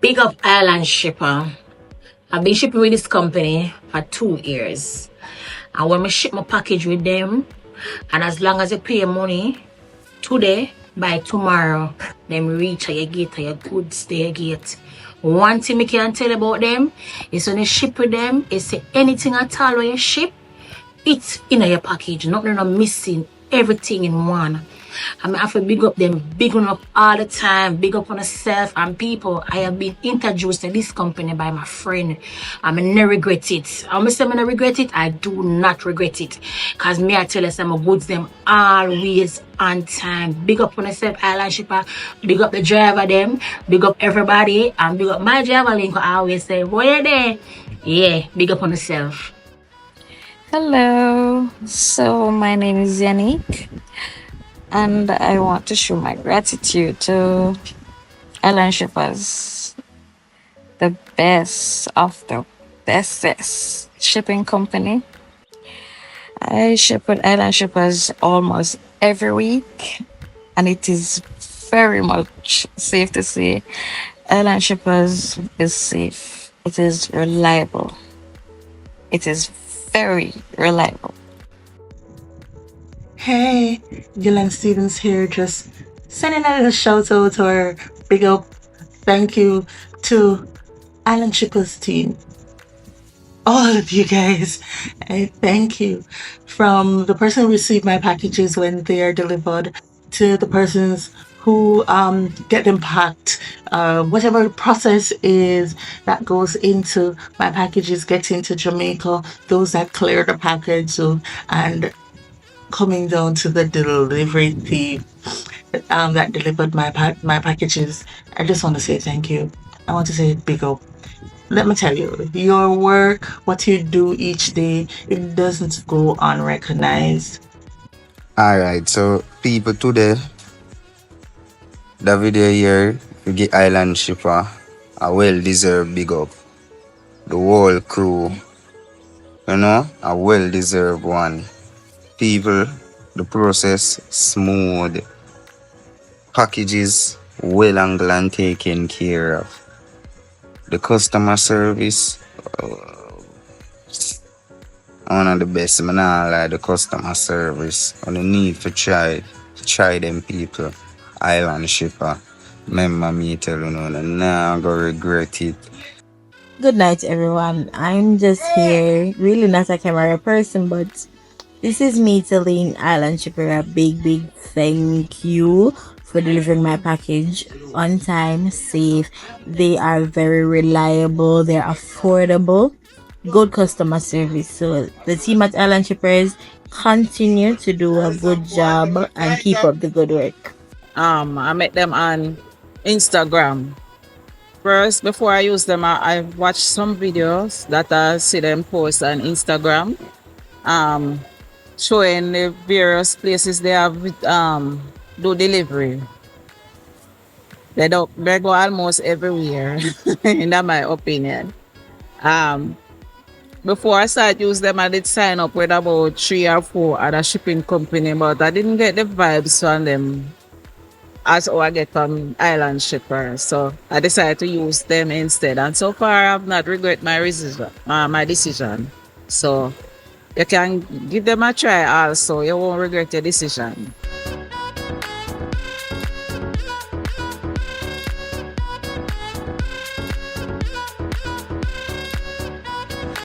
Big up Island Shipper. I've been shipping with this company for 2 years. And when I ship my package with them, and as long as you pay your money today, by tomorrow, them reach at your gate or your goods to your gate. One thing I can tell about them is when you ship with them, is anything at all when you ship, it's in your package. Nothing not missing. Everything in one. I have to big up them, big one up all the time, big up on myself and people. I have been introduced to this company by my friend. I never regret it. I'm say I never regret it. I do not regret it. Cause me I tell you some goods them always on time. Big up on myself, Island Shipper. Big up the driver them. Big up everybody. And big up my driver link. I always say, boy you there? Yeah, big up on myself. Hello, so my name is Yannick, and I want to show my gratitude to Ellen Shippers, the best of the bestest shipping company. I ship with Ellen Shippers almost every week, and it is very much safe to say Ellen Shippers is safe. It is reliable. It is very reliable. Hey, Gillian Stevens here, just sending out a shout out or big up thank you to Island Shippers team. All of you guys, I thank you. From the person who received my packages when they are delivered to the persons who get them packed. Whatever the process is that goes into my packages getting to Jamaica, those that clear the package and coming down to the delivery team that delivered my packages. I just want to say thank you. I want to say big up. Let me tell you, your work, what you do each day, it doesn't go unrecognized. Alright, so people today, the video here, we get Island Shipper, a well deserved big up. The whole crew, a well deserved one. People, the process smooth. Packages well angled and taken care of. The customer service, one of the best. I not like the customer service. On the need to try them people. Island Shipper. Remember me tell you, nah, go regret it. Good night, everyone. I'm just here, really not a camera person, but this is me telling Island Shipper a big thank you for delivering my package on time, safe. They are very reliable, they're affordable, good customer service. So the team at Island Shippers continue to do a good job and keep up the good work. I met them on Instagram. First, before I use them, I watched some videos that I see them post on Instagram, showing the various places they have do delivery. They go almost everywhere, in my opinion. Before I started use them, I did sign up with about 3 or 4 other shipping company, but I didn't get the vibes from them as how I get from Island Shipper. So I decided to use them instead. And so far, I've not regret my decision. So you can give them a try also. You won't regret your decision.